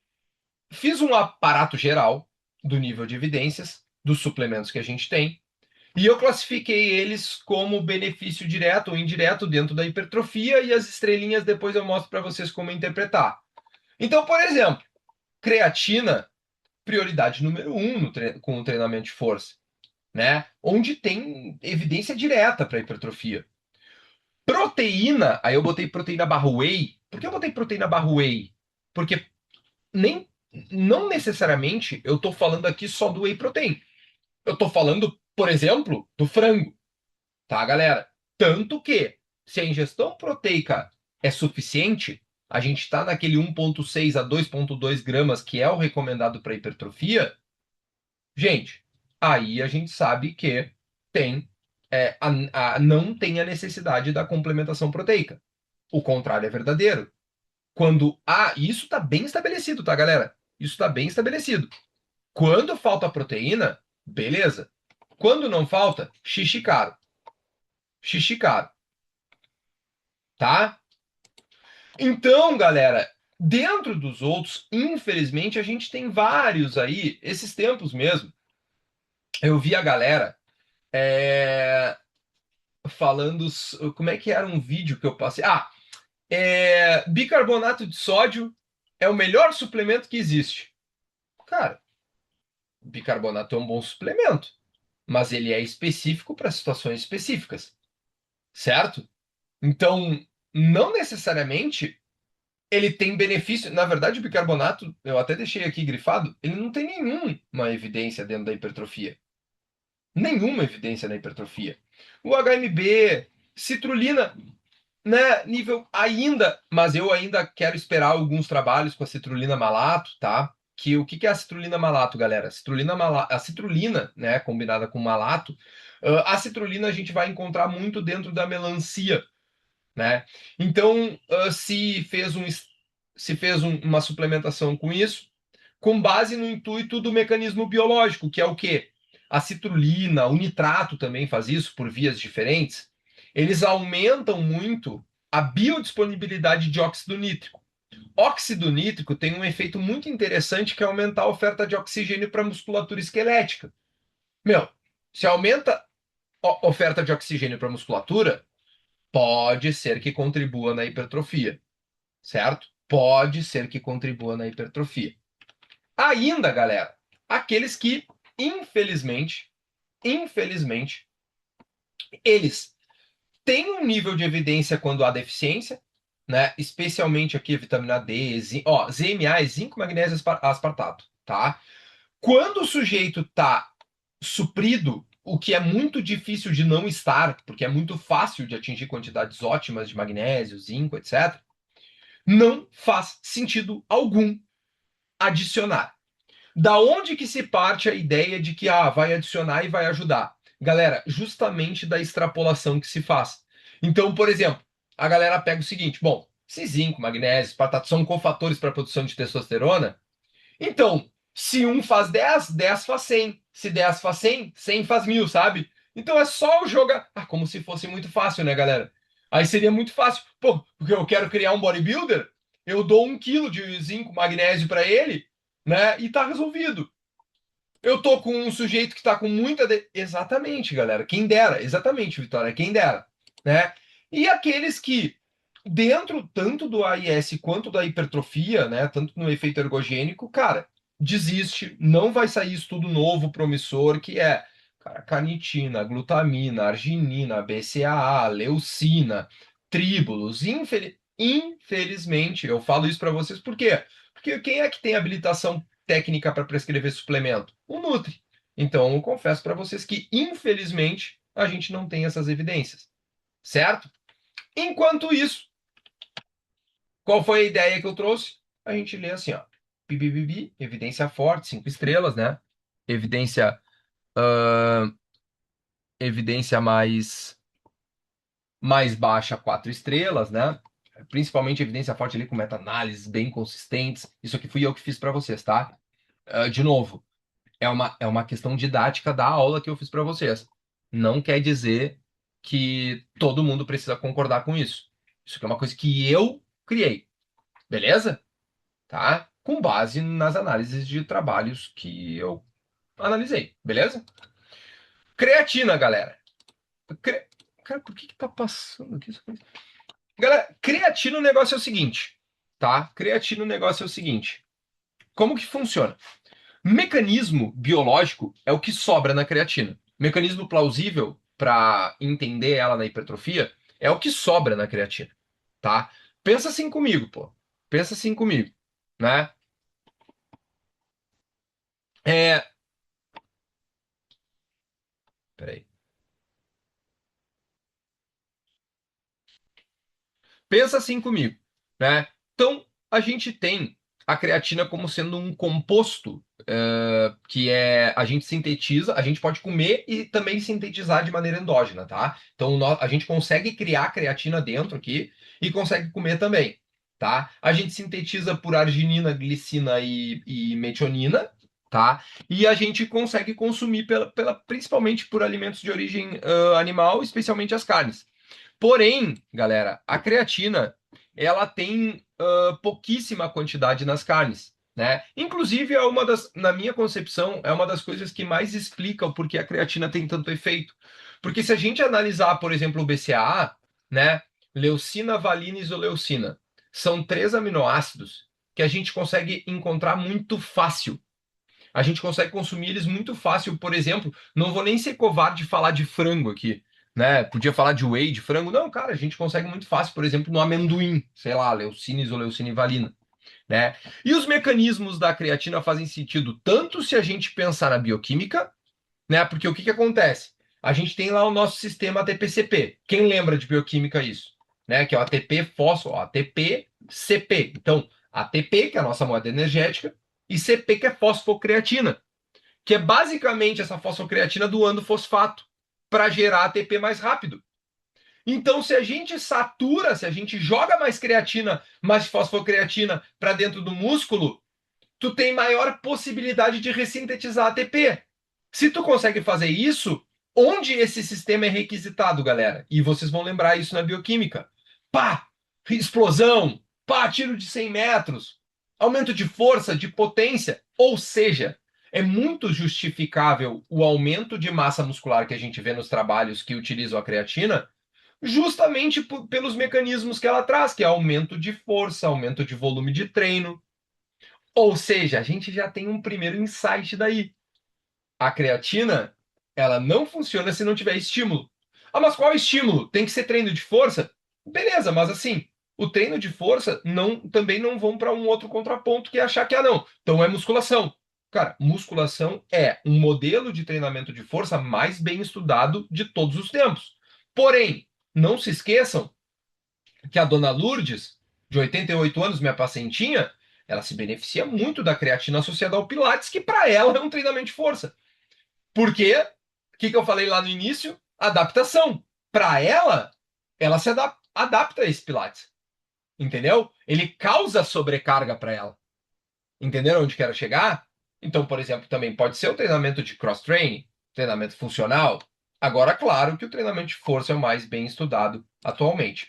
fiz um aparato geral do nível de evidências dos suplementos que a gente tem. E eu classifiquei eles como benefício direto ou indireto dentro da hipertrofia e as estrelinhas depois eu mostro para vocês como interpretar. Então, por exemplo, creatina, prioridade número um com o treinamento de força, né? Onde tem evidência direta para hipertrofia. Proteína, aí eu botei proteína barra whey. Por que eu botei proteína barra whey? Porque nem, não necessariamente eu estou falando aqui só do whey protein. Eu estou falando, por exemplo, do frango. Tá, galera? Tanto que, se a ingestão proteica é suficiente, a gente está naquele 1,6 a 2,2 gramas, que é o recomendado para hipertrofia, gente, aí a gente sabe que tem, não tem a necessidade da complementação proteica. O contrário é verdadeiro. Quando há, e isso está bem estabelecido, tá, galera? Isso está bem estabelecido. Quando falta proteína, beleza. Quando não falta, xixi caro. Xixi caro, tá? Então, galera, dentro dos outros, infelizmente, a gente tem vários aí, esses tempos mesmo. Eu vi a galera falando. Como é que era um vídeo que eu passei? Bicarbonato de sódio é o melhor suplemento que existe. Cara, bicarbonato é um bom suplemento, mas ele é específico para situações específicas, certo? Então, não necessariamente ele tem benefício. Na verdade, o bicarbonato, eu até deixei aqui grifado, ele não tem nenhuma evidência dentro da hipertrofia. Nenhuma evidência na hipertrofia. O HMB, citrulina. né, nível ainda, mas eu ainda quero esperar alguns trabalhos com a citrulina malato, tá? Que o que que é a citrulina malato, galera? A citrulina, né, combinada com malato, a citrulina a gente vai encontrar muito dentro da melancia, né? Então, se fez uma suplementação com isso, com base no intuito do mecanismo biológico, que é o quê? A citrulina, o nitrato também faz isso por vias diferentes. Eles aumentam muito a biodisponibilidade de óxido nítrico. Óxido nítrico tem um efeito muito interessante que é aumentar a oferta de oxigênio para a musculatura esquelética. Meu, se aumenta a oferta de oxigênio para a musculatura, pode ser que contribua na hipertrofia, certo? Pode ser que contribua na hipertrofia. Ainda, galera, aqueles que, infelizmente, eles têm um nível de evidência quando há deficiência, né? Especialmente aqui vitamina D, ZMA é zinco, magnésio, aspartato, tá? Quando o sujeito tá suprido, o que é muito difícil de não estar, porque é muito fácil de atingir quantidades ótimas de magnésio, zinco, etc., não faz sentido algum adicionar. Da onde que se parte a ideia de que vai adicionar e vai ajudar? Galera, justamente da extrapolação que se faz. Então, por exemplo, a galera pega o seguinte: bom, se zinco, magnésio, espartato são cofatores para a produção de testosterona, então, se um faz 10, 10 faz 100. Se 10 faz 100, 100 faz 1000, sabe? Então é só o jogar. Como se fosse muito fácil, né, galera? Aí seria muito fácil. Pô, porque eu quero criar um bodybuilder, eu dou 1 quilo de zinco, magnésio para ele, né? E tá resolvido. Eu tô com um sujeito que tá com muita. Exatamente, galera. Quem dera. Exatamente, Vitória. Quem dera. Né? E aqueles que, dentro tanto do AIS quanto da hipertrofia, né? Tanto no efeito ergogênico, cara, desiste. Não vai sair estudo novo, promissor, que é, cara, carnitina, glutamina, arginina, BCAA, leucina, tríbulos. Infelizmente, eu falo isso para vocês por quê? Porque quem é que tem habilitação técnica para prescrever suplemento? O Nutri. Então, eu confesso para vocês que, infelizmente, a gente não tem essas evidências, certo? Enquanto isso, qual foi a ideia que eu trouxe? A gente lê assim, ó. Bibibibi, evidência forte, 5 estrelas, né? Evidência, ah, evidência mais baixa, 4 estrelas, né? Principalmente evidência forte ali com meta-análises bem consistentes. Isso aqui fui eu que fiz para vocês, tá? De novo, é uma questão didática da aula que eu fiz para vocês. Não quer dizer que todo mundo precisa concordar com isso. Isso aqui é uma coisa que eu criei, beleza? Tá? Com base nas análises de trabalhos que eu analisei, beleza? Creatina, galera. Cre- Cara, por que que tá passando aqui? Galera, creatina, o negócio é o seguinte, tá? Creatina, o negócio é o seguinte. Como que funciona? Mecanismo biológico é o que sobra na creatina. Mecanismo plausível para entender ela na hipertrofia é o que sobra na creatina, tá? Pensa assim comigo, pô. Pensa assim comigo, né? É, peraí. Pensa assim comigo, né? Então, a gente tem a creatina como sendo um composto que a gente sintetiza, a gente pode comer e também sintetizar de maneira endógena, tá? Então, a gente consegue criar creatina dentro aqui e consegue comer também, tá? A gente sintetiza por arginina, glicina e metionina, tá? E a gente consegue consumir principalmente por alimentos de origem animal, especialmente as carnes. Porém, galera, a creatina ela tem pouquíssima quantidade nas carnes, né? Inclusive é na minha concepção, é uma das coisas que mais explica o porquê a creatina tem tanto efeito. Porque se a gente analisar, por exemplo, o BCAA, né? Leucina, valina e isoleucina, são 3 aminoácidos que a gente consegue encontrar muito fácil. A gente consegue consumir eles muito fácil. Por exemplo, não vou nem ser covarde de falar de frango aqui, né? Podia falar de whey, de frango. Não, cara, a gente consegue muito fácil, por exemplo, no amendoim, sei lá, leucina, isoleucina e valina, né? E os mecanismos da creatina fazem sentido tanto se a gente pensar na bioquímica, né? Porque o que que acontece? A gente tem lá o nosso sistema TPCP. Quem lembra de bioquímica isso? né? Que é o ATP fósforo, ATP, CP. Então, ATP, que é a nossa moeda energética, e CP, que é fosfocreatina, que é basicamente essa fosfocreatina doando fosfato para gerar ATP mais rápido. Então, se a gente satura, se a gente joga mais creatina, mais fosfocreatina para dentro do músculo, tu tem maior possibilidade de ressintetizar ATP. Se tu consegue fazer isso, onde esse sistema é requisitado, galera? E vocês vão lembrar isso na bioquímica. Pá! Explosão! Pá! Tiro de 100 metros! Aumento de força, de potência. Ou seja, é muito justificável o aumento de massa muscular que a gente vê nos trabalhos que utilizam a creatina, justamente pelos mecanismos que ela traz, que é aumento de força, aumento de volume de treino. Ou seja, a gente já tem um primeiro insight daí. A creatina, ela não funciona se não tiver estímulo. Ah, mas qual estímulo? Tem que ser treino de força? Beleza, mas assim, o treino de força também não vão para um outro contraponto que é achar que, não, então é musculação. Cara, musculação é um modelo de treinamento de força mais bem estudado de todos os tempos. Porém, não se esqueçam que a dona Lourdes, de 88 anos, minha pacientinha, ela se beneficia muito da creatina associada ao Pilates, que para ela é um treinamento de força. Por quê? O que eu falei lá no início? Adaptação. Para ela, ela se adapta a esse Pilates. Entendeu? Ele causa sobrecarga para ela. Entenderam onde quero chegar? Então, por exemplo, também pode ser o treinamento de cross-training, treinamento funcional. Agora, claro que o treinamento de força é o mais bem estudado atualmente.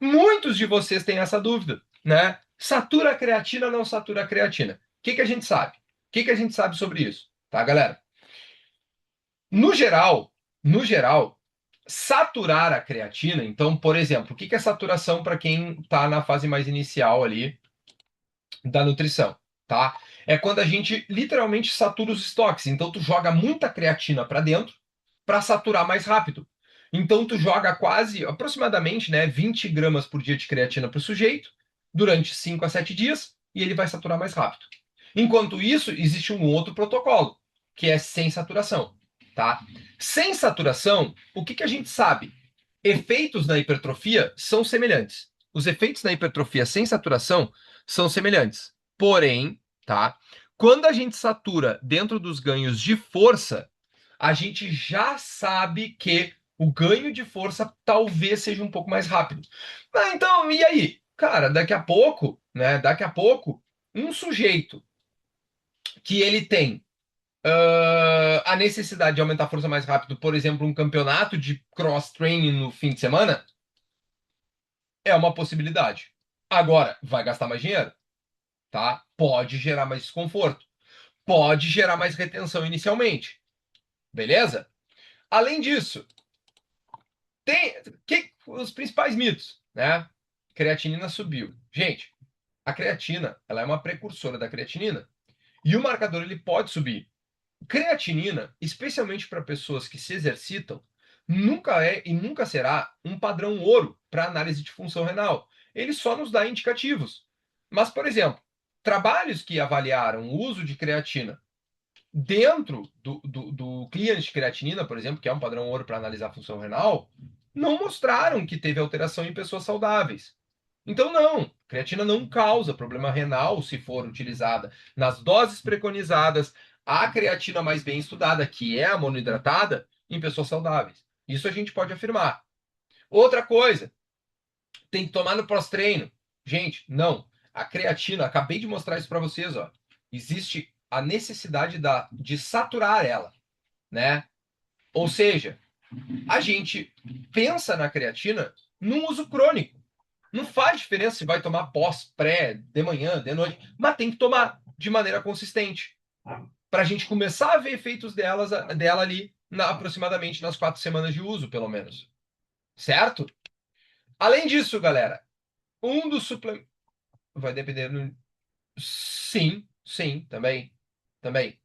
Muitos de vocês têm essa dúvida, né? Satura a creatina ou não satura a creatina? O que a gente sabe? O que a gente sabe sobre isso? Tá, galera? No geral, no geral, saturar a creatina, então, por exemplo, o que é saturação para quem está na fase mais inicial ali da nutrição, tá? É quando a gente literalmente satura os estoques. Então, tu joga muita creatina para dentro para saturar mais rápido. Então, tu joga quase, aproximadamente, né, 20 gramas por dia de creatina para o sujeito durante 5 a 7 dias e ele vai saturar mais rápido. Enquanto isso, existe um outro protocolo, que é sem saturação, tá? Sem saturação, o que a gente sabe? Efeitos na hipertrofia são semelhantes. Os efeitos na hipertrofia sem saturação são semelhantes. Porém, tá? Quando a gente satura dentro dos ganhos de força, a gente já sabe que o ganho de força talvez seja um pouco mais rápido. Ah, então, e aí? Cara, daqui a pouco, né? Daqui a pouco, um sujeito que ele tem a necessidade de aumentar a força mais rápido, por exemplo, um campeonato de cross-training no fim de semana, é uma possibilidade. Agora, vai gastar mais dinheiro, tá? Pode gerar mais desconforto, pode gerar mais retenção inicialmente, beleza? Além disso, tem os principais mitos, né? Creatinina subiu. Gente, a creatina, ela é uma precursora da creatinina e o marcador ele pode subir. Creatinina, especialmente para pessoas que se exercitam, nunca é e nunca será um padrão ouro para análise de função renal. Ele só nos dá indicativos. Mas, por exemplo, trabalhos que avaliaram o uso de creatina dentro do cliente de creatinina, por exemplo, que é um padrão ouro para analisar a função renal, não mostraram que teve alteração em pessoas saudáveis. Então, não, creatina não causa problema renal se for utilizada nas doses preconizadas, a creatina mais bem estudada, que é a monoidratada, em pessoas saudáveis. Isso a gente pode afirmar. Outra coisa, tem que tomar no pós-treino. Gente, não. A creatina, acabei de mostrar isso para vocês, ó. Existe a necessidade de saturar ela, né? Ou seja, a gente pensa na creatina num uso crônico. Não faz diferença se vai tomar pós, pré, de manhã, de noite, mas tem que tomar de maneira consistente. Para a gente começar a ver efeitos dela ali aproximadamente nas 4 semanas de uso, pelo menos. Certo? Além disso, galera, um dos suplementos. Vai depender. Sim, sim, também. Também.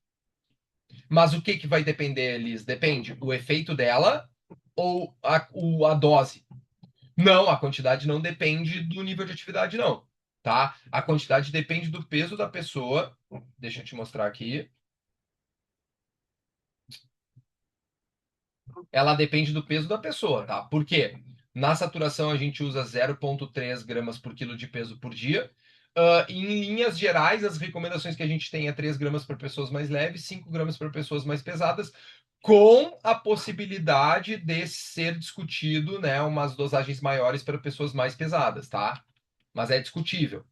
Mas o que vai depender, Liz? Depende o efeito dela ou a dose? Não, a quantidade não depende do nível de atividade, não. Tá? A quantidade depende do peso da pessoa. Deixa eu te mostrar aqui. Ela depende do peso da pessoa, tá? Por quê? Na saturação, a gente usa 0,3 gramas por quilo de peso por dia. Em linhas gerais, as recomendações que a gente tem é 3 gramas para pessoas mais leves, 5 gramas para pessoas mais pesadas, com a possibilidade de ser discutido, né, umas dosagens maiores para pessoas mais pesadas, tá? Mas é discutível.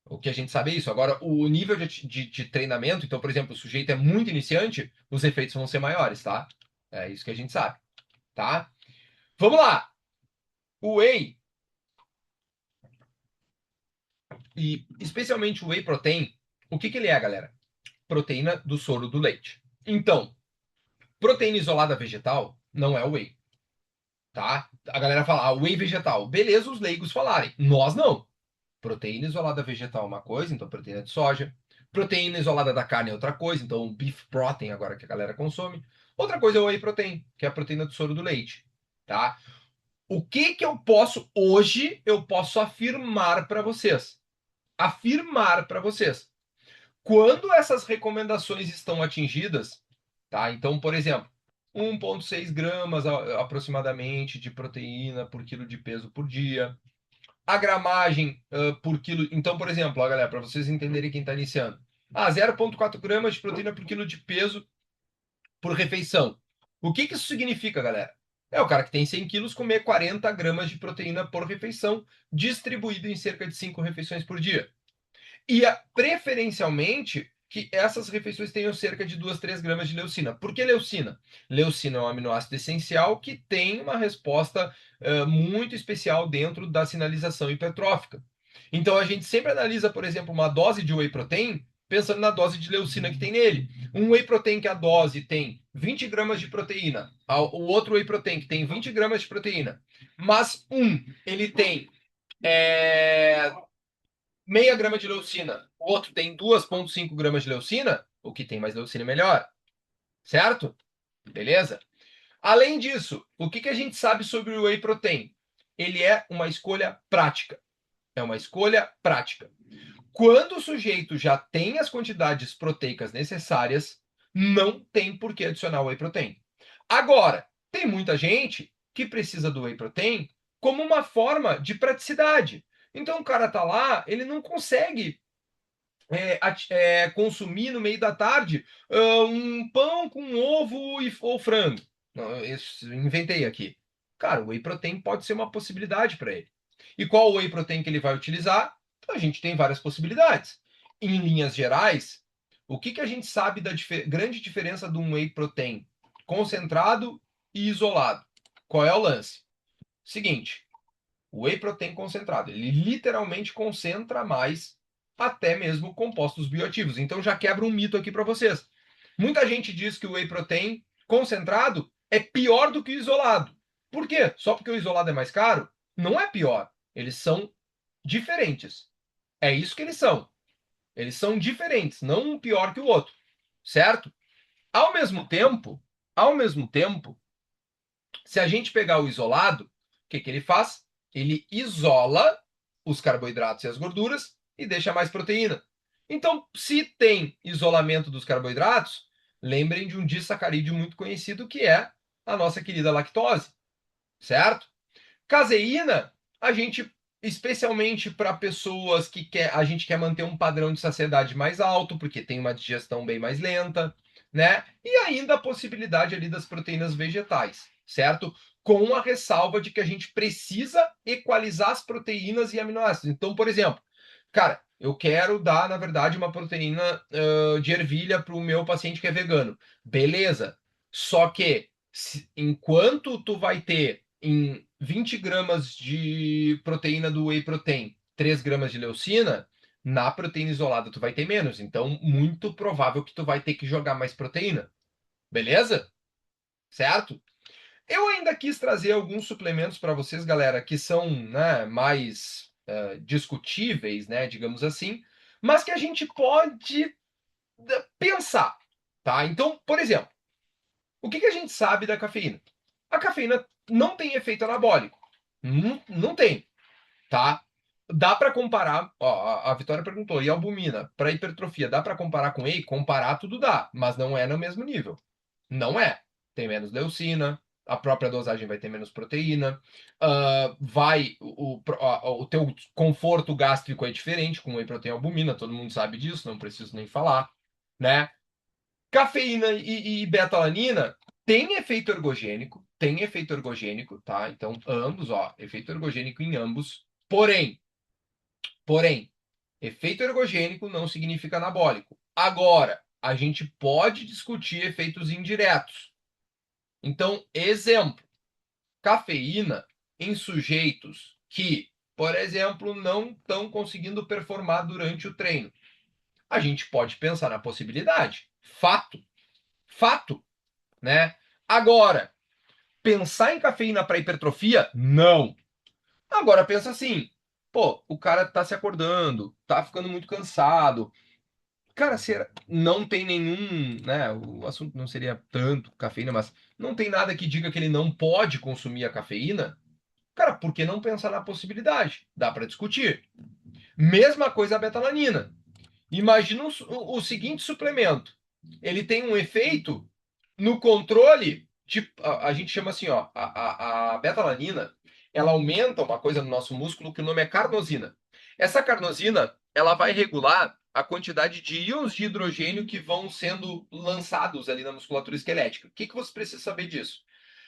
O que a gente sabe é isso. Agora, o nível de treinamento, então, por exemplo, o sujeito é muito iniciante, os efeitos vão ser maiores, tá? É isso que a gente sabe, tá? Vamos lá! O whey, e especialmente o whey protein, o que ele é, galera? Proteína do soro do leite. Então, proteína isolada vegetal não é o whey, tá? A galera fala, whey vegetal. Beleza, os leigos falarem. Nós não. Proteína isolada vegetal é uma coisa, então proteína de soja. Proteína isolada da carne é outra coisa, então o beef protein agora que a galera consome. Outra coisa é o whey protein, que é a proteína do soro do leite, tá? O que que eu posso hoje eu posso afirmar para vocês? Afirmar para vocês. Quando essas recomendações estão atingidas, tá? Então, por exemplo, 1,6 gramas aproximadamente de proteína por quilo de peso por dia. A gramagem por quilo. Então, por exemplo, ó, galera, para vocês entenderem quem está iniciando. 0,4 gramas de proteína por quilo de peso por refeição. O que que isso significa, galera? É o cara que tem 100 quilos comer 40 gramas de proteína por refeição, distribuído em cerca de 5 refeições por dia. E preferencialmente que essas refeições tenham cerca de 2, 3 gramas de leucina. Por que leucina? Leucina é um aminoácido essencial que tem uma resposta muito especial dentro da sinalização hipertrófica. Então a gente sempre analisa, por exemplo, uma dose de whey protein pensando na dose de leucina que tem nele. Um whey protein que a dose tem 20 gramas de proteína, o outro whey protein que tem 20 gramas de proteína, mas ele tem é, meia grama de leucina, o outro tem 2,5 gramas de leucina, o que tem mais leucina é melhor, certo? Beleza? Além disso, o que a gente sabe sobre o whey protein? Ele é uma escolha prática. É uma escolha prática. Quando o sujeito já tem as quantidades proteicas necessárias, não tem por que adicionar whey protein. Agora, tem muita gente que precisa do whey protein como uma forma de praticidade. Então o cara tá lá, ele não consegue consumir no meio da tarde um pão com ovo ou frango. Não, isso inventei aqui. Cara, o whey protein pode ser uma possibilidade para ele. E qual o whey protein que ele vai utilizar? A gente tem várias possibilidades. Em linhas gerais, o que a gente sabe da grande diferença de um whey protein concentrado e isolado? Qual é o lance? Seguinte, o whey protein concentrado, ele literalmente concentra mais até mesmo compostos bioativos. Então já quebra um mito aqui para vocês. Muita gente diz que o whey protein concentrado é pior do que o isolado. Por quê? Só porque o isolado é mais caro? Não é pior. Eles são diferentes. É isso que eles são. Eles são diferentes, não um pior que o outro, certo? Ao mesmo tempo, se a gente pegar o isolado, o que ele faz? Ele isola os carboidratos e as gorduras e deixa mais proteína. Então, se tem isolamento dos carboidratos, lembrem de um disacarídeo muito conhecido que é a nossa querida lactose, certo? Caseína, a gente, especialmente para pessoas a gente quer manter um padrão de saciedade mais alto, porque tem uma digestão bem mais lenta, né? E ainda a possibilidade ali das proteínas vegetais, certo? Com a ressalva de que a gente precisa equalizar as proteínas e aminoácidos. Então, por exemplo, cara, eu quero dar, na verdade, uma proteína de ervilha para o meu paciente que é vegano. Beleza. Só que enquanto tu vai ter em 20 gramas de proteína do whey protein, 3 gramas de leucina, na proteína isolada tu vai ter menos. Então, muito provável que tu vai ter que jogar mais proteína. Beleza? Certo? Eu ainda quis trazer alguns suplementos para vocês, galera, que são, né, mais discutíveis, né, digamos assim, mas que a gente pode pensar, tá? Então, por exemplo, o que a gente sabe da cafeína? A cafeína não tem efeito anabólico. Não tem, tá? Dá para comparar, ó, a Vitória perguntou, e albumina para hipertrofia, dá para comparar com whey? Comparar tudo dá, mas não é no mesmo nível. Não é. Tem menos leucina, a própria dosagem vai ter menos proteína, o teu conforto gástrico é diferente com whey protein e albumina, todo mundo sabe disso, não preciso nem falar, né? Cafeína e beta-alanina tem efeito ergogênico, tá? Então, ambos, ó, efeito ergogênico em ambos. Porém, efeito ergogênico não significa anabólico. Agora, a gente pode discutir efeitos indiretos. Então, exemplo, cafeína em sujeitos que, por exemplo, não estão conseguindo performar durante o treino. A gente pode pensar na possibilidade. Fato, né? Agora, pensar em cafeína para hipertrofia? Não. Agora pensa assim, pô, o cara tá se acordando, tá ficando muito cansado. Cara, não tem nenhum, né? O assunto não seria tanto cafeína, mas não tem nada que diga que ele não pode consumir a cafeína. Cara, por que não pensar na possibilidade? Dá para discutir. Mesma coisa a betalanina. Imagina o seguinte suplemento. Ele tem um efeito no controle de, a gente chama assim, ó, a betalanina, ela aumenta uma coisa no nosso músculo que o nome é carnosina. Essa carnosina, ela vai regular a quantidade de íons de hidrogênio que vão sendo lançados ali na musculatura esquelética. O que que você precisa saber disso?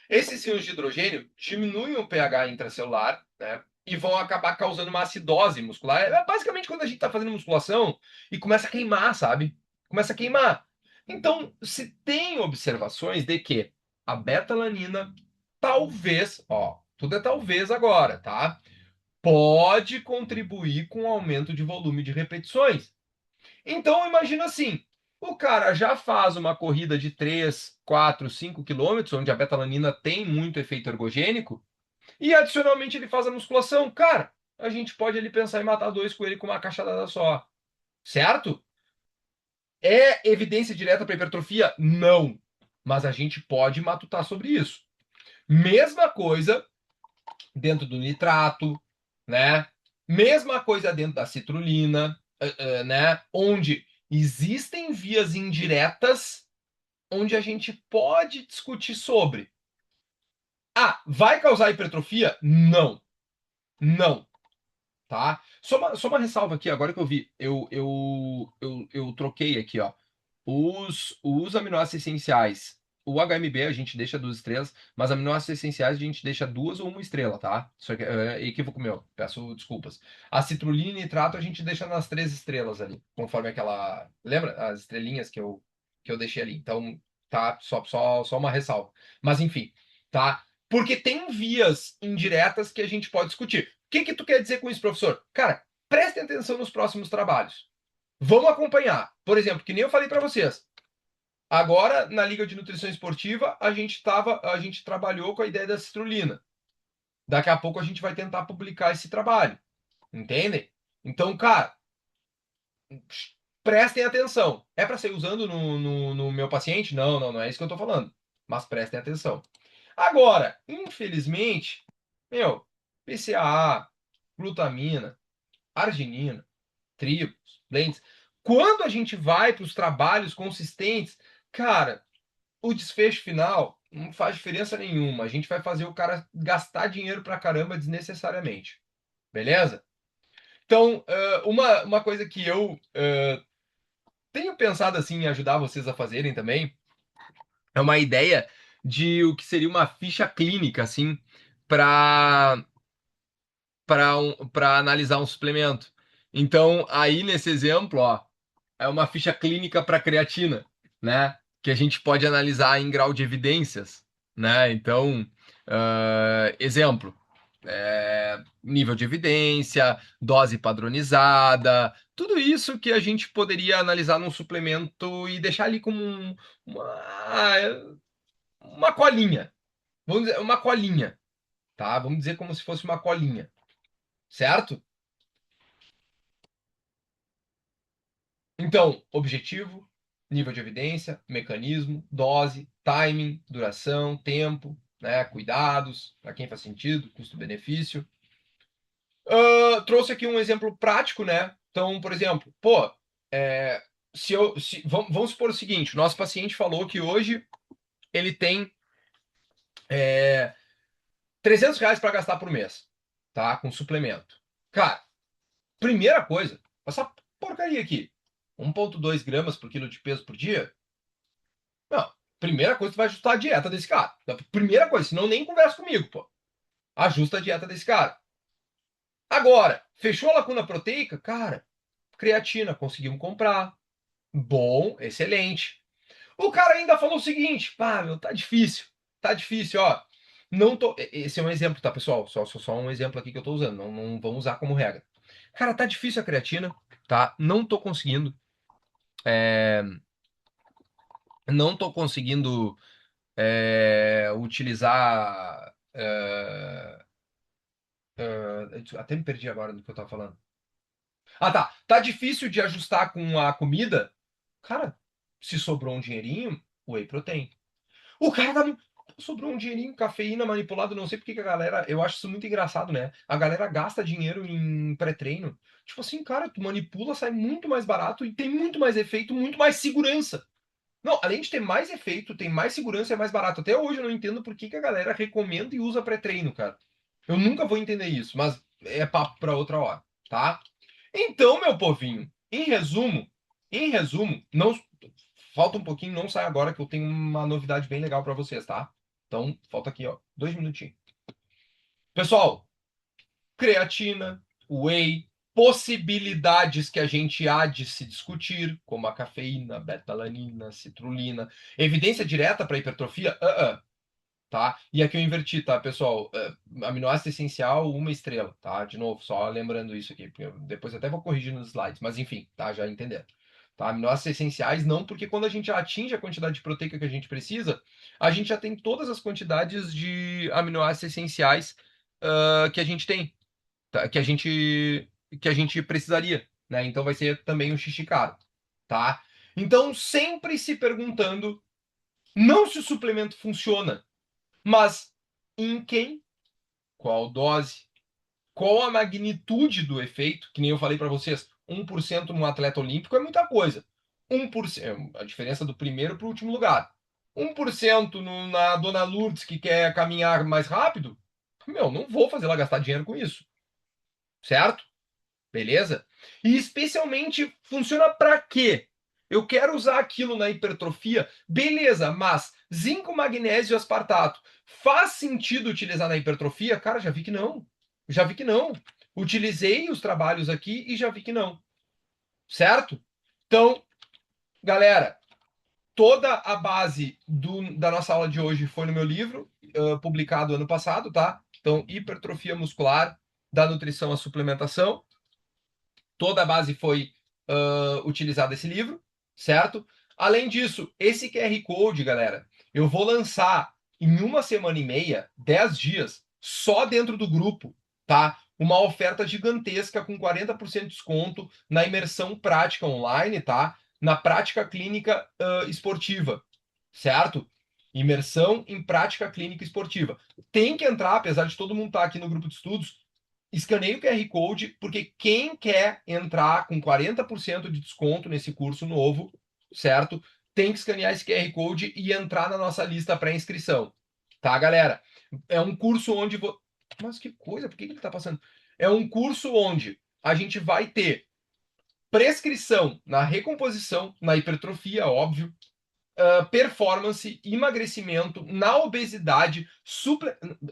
Esses íons de hidrogênio diminuem o pH intracelular, né? E vão acabar causando uma acidose muscular. É basicamente quando a gente está fazendo musculação e começa a queimar, sabe? Começa a queimar. Então, se tem observações de que a betalanina talvez, ó, tudo é talvez agora, tá? Pode contribuir com o aumento de volume de repetições. Então, imagina assim: o cara já faz uma corrida de 3, 4, 5 quilômetros, onde a betalanina tem muito efeito ergogênico, e adicionalmente ele faz a musculação. Cara, a gente pode ali pensar em matar dois coelhos com uma cachadada só. Certo? É evidência direta para hipertrofia? Não. Mas a gente pode matutar sobre isso. Mesma coisa dentro do nitrato, né? Mesma coisa dentro da citrulina, né? Onde existem vias indiretas onde a gente pode discutir sobre. Ah, vai causar hipertrofia? Não. Não, tá? Só uma ressalva aqui, agora que eu vi, eu troquei aqui, ó. Os aminoácidos essenciais. O HMB a gente deixa 2 estrelas, mas aminoácidos essenciais a gente deixa 2 ou 1 estrela, tá? Isso aqui é equívoco meu, peço desculpas. A citrulina e nitrato a gente deixa nas 3 estrelas ali, conforme aquela. Lembra as estrelinhas que eu deixei ali? Então, tá? Só uma ressalva. Mas enfim, tá? Porque tem vias indiretas que a gente pode discutir. O que que tu quer dizer com isso, professor? Cara, prestem atenção nos próximos trabalhos. Vamos acompanhar. Por exemplo, que nem eu falei para vocês. Agora, na Liga de Nutrição Esportiva, a gente trabalhou com a ideia da citrulina. Daqui a pouco a gente vai tentar publicar esse trabalho. Entendem? Então, cara, prestem atenção. É para ser usando no meu paciente? Não é isso que eu tô falando. Mas prestem atenção. Agora, infelizmente, meu, PCAA, glutamina, arginina, triplos, blends. Quando a gente vai para os trabalhos consistentes, cara, o desfecho final não faz diferença nenhuma. A gente vai fazer o cara gastar dinheiro pra caramba desnecessariamente. Beleza? Então, uma coisa que eu tenho pensado assim em ajudar vocês a fazerem também é uma ideia de o que seria uma ficha clínica, assim, para para analisar um suplemento. Então, aí nesse exemplo, ó, é uma ficha clínica para creatina, né? Que a gente pode analisar em grau de evidências, né? Então, exemplo, nível de evidência, dose padronizada, tudo isso que a gente poderia analisar num suplemento e deixar ali como uma colinha. Vamos dizer, uma colinha, tá? Vamos dizer como se fosse uma colinha, certo? Então, objetivo, nível de evidência, mecanismo, dose, timing, duração, tempo, né, cuidados, para quem faz sentido, custo-benefício. Trouxe aqui um exemplo prático, né? Então, por exemplo, pô, vamos supor o seguinte: o nosso paciente falou que hoje ele tem É, R$ 300 para gastar por mês, tá? Com suplemento. Cara, primeira coisa, essa porcaria aqui, 1,2 gramas por quilo de peso por dia. Não, primeira coisa, tu vai ajustar a dieta desse cara. Primeira coisa, senão nem conversa comigo, pô. Ajusta a dieta desse cara. Agora, fechou a lacuna proteica? Cara, creatina, conseguimos comprar. Bom, excelente. O cara ainda falou o seguinte, pá, meu, tá difícil. Tá difícil, ó. Não tô. Esse é um exemplo, tá, pessoal? Só um exemplo aqui que eu tô usando. Não vamos usar como regra. Cara, tá difícil a creatina, tá? Não tô conseguindo. é, Não tô conseguindo utilizar. Até me perdi agora do que eu tava falando. Ah, tá. Tá difícil de ajustar com a comida? Cara, se sobrou um dinheirinho, whey protein. O cara tá. Sobrou um dinheirinho, cafeína manipulado, não sei porque que a galera. Eu acho isso muito engraçado, né? A galera gasta dinheiro em pré-treino. Tipo assim, cara, tu manipula, sai muito mais barato e tem muito mais efeito, muito mais segurança. Não, além de ter mais efeito, tem mais segurança e é mais barato. Até hoje eu não entendo por que que a galera recomenda e usa pré-treino, cara. Eu nunca vou entender isso, mas é papo pra outra hora, tá? Então, meu povinho, em resumo, não falta um pouquinho, não sai agora que eu tenho uma novidade bem legal pra vocês, tá? Então, falta aqui, ó, 2 minutinhos. Pessoal, creatina, whey, possibilidades que a gente há de se discutir, como a cafeína, betalanina, citrulina, evidência direta para hipertrofia? Tá? E aqui eu inverti, tá, pessoal? Aminoácido essencial, 1 estrela, tá? De novo, só lembrando isso aqui, porque depois até vou corrigir nos slides, mas enfim, tá? Já entenderam. Tá? Aminoácidos essenciais não, porque quando a gente atinge a quantidade de proteica que a gente precisa, a gente já tem todas as quantidades de aminoácidos essenciais que a gente tem, tá? Que a gente precisaria, né? Então vai ser também um xixi caro, tá? Então sempre se perguntando, não se o suplemento funciona, mas em quem, qual dose, qual a magnitude do efeito, que nem eu falei para vocês, 1% num atleta olímpico é muita coisa. 1%, a diferença do primeiro para o último lugar. 1% na Dona Lourdes que quer caminhar mais rápido, meu, não vou fazer ela gastar dinheiro com isso, certo? Beleza? E especialmente funciona para quê? Eu quero usar aquilo na hipertrofia, beleza, mas zinco, magnésio e aspartato faz sentido utilizar na hipertrofia? Cara, já vi que não. Já vi que não. Utilizei os trabalhos aqui e já vi que não. Certo? Então, galera, toda a base da nossa aula de hoje foi no meu livro, publicado ano passado, tá? Então, hipertrofia muscular, da nutrição à suplementação. Toda a base foi utilizada esse livro, certo? Além disso, esse QR Code, galera, eu vou lançar em 1 semana e meia, 10 dias, só dentro do grupo, tá? Uma oferta gigantesca com 40% de desconto na imersão prática online, tá? Na prática clínica esportiva, certo? Imersão em prática clínica esportiva. Tem que entrar, apesar de todo mundo estar aqui no grupo de estudos, escaneie o QR Code, porque quem quer entrar com 40% de desconto nesse curso novo, certo? Tem que escanear esse QR Code e entrar na nossa lista pré-inscrição. Tá, galera? É um curso onde. Mas que coisa, por que ele tá passando? É um curso onde a gente vai ter prescrição na recomposição, na hipertrofia, óbvio, performance, emagrecimento, na obesidade,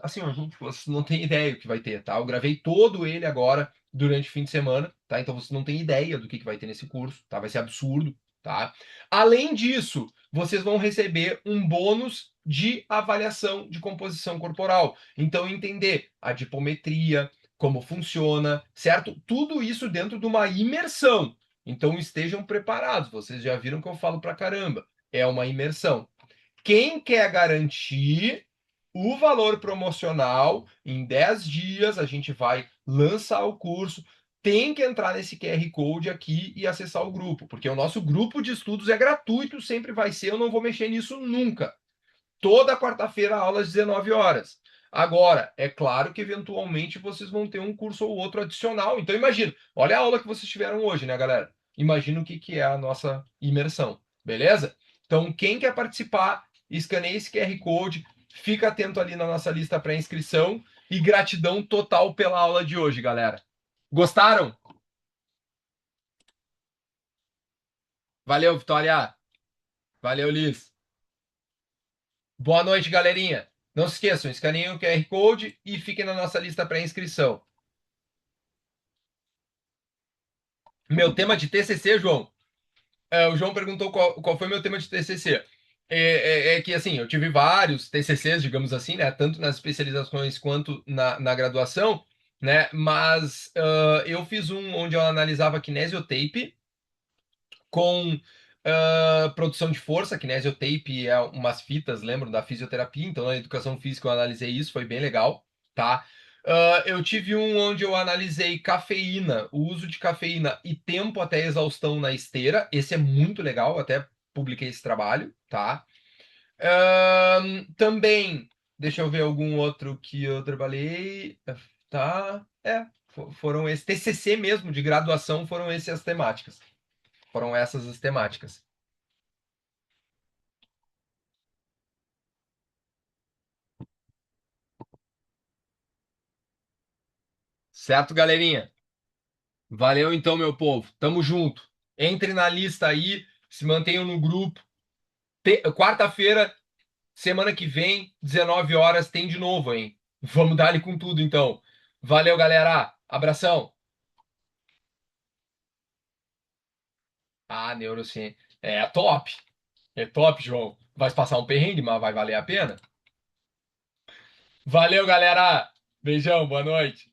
assim, ó, gente, você não tem ideia o que vai ter, tá? Eu gravei todo ele agora durante o fim de semana, tá? Então você não tem ideia do que vai ter nesse curso, tá? Vai ser absurdo, tá? Além disso, vocês vão receber um bônus de avaliação de composição corporal. Então, entender a adipometria, como funciona, certo? Tudo isso dentro de uma imersão. Então, estejam preparados. Vocês já viram que eu falo pra caramba, é uma imersão. Quem quer garantir o valor promocional, em 10 dias a gente vai lançar o curso. Tem que entrar nesse QR Code aqui e acessar o grupo, porque o nosso grupo de estudos é gratuito, sempre vai ser, eu não vou mexer nisso nunca. Toda quarta-feira, aula às 19 horas. Agora, é claro que eventualmente vocês vão ter um curso ou outro adicional. Então, imagina, olha a aula que vocês tiveram hoje, né, galera? Imagina o que, que é a nossa imersão, beleza? Então, quem quer participar, escaneie esse QR Code, Fica atento ali na nossa lista para inscrição e gratidão total pela aula de hoje, galera. Gostaram? Valeu, Vitória. Valeu, Liz. Boa noite, galerinha. Não se esqueçam, escaneiem o QR Code e fiquem na nossa lista para inscrição. Meu tema de TCC, João. O João perguntou qual foi meu tema de TCC. É que, assim, eu tive vários TCCs, digamos assim, né? Tanto nas especializações quanto na graduação, né? Mas eu fiz um onde eu analisava kinesiotape com produção de força. Kinesiotape é umas fitas, lembram, da fisioterapia. Então, na educação física eu analisei isso, foi bem legal, tá? Eu tive um onde eu analisei cafeína, o uso de cafeína e tempo até exaustão na esteira. Esse é muito legal, até publiquei esse trabalho, tá? Também, deixa eu ver algum outro que eu trabalhei, tá? Foram esses. TCC mesmo, de graduação, foram essas as temáticas. Foram essas as temáticas. Certo, galerinha? Valeu então, meu povo. Tamo junto. Entre na lista aí, se mantenham no grupo. Quarta-feira, semana que vem, 19 horas, tem de novo, hein? Vamos dar-lhe com tudo, então. Valeu, galera. Abração. Ah, neurociência. É top. É top, João. Vai passar um perrengue, mas vai valer a pena. Valeu, galera. Beijão, boa noite.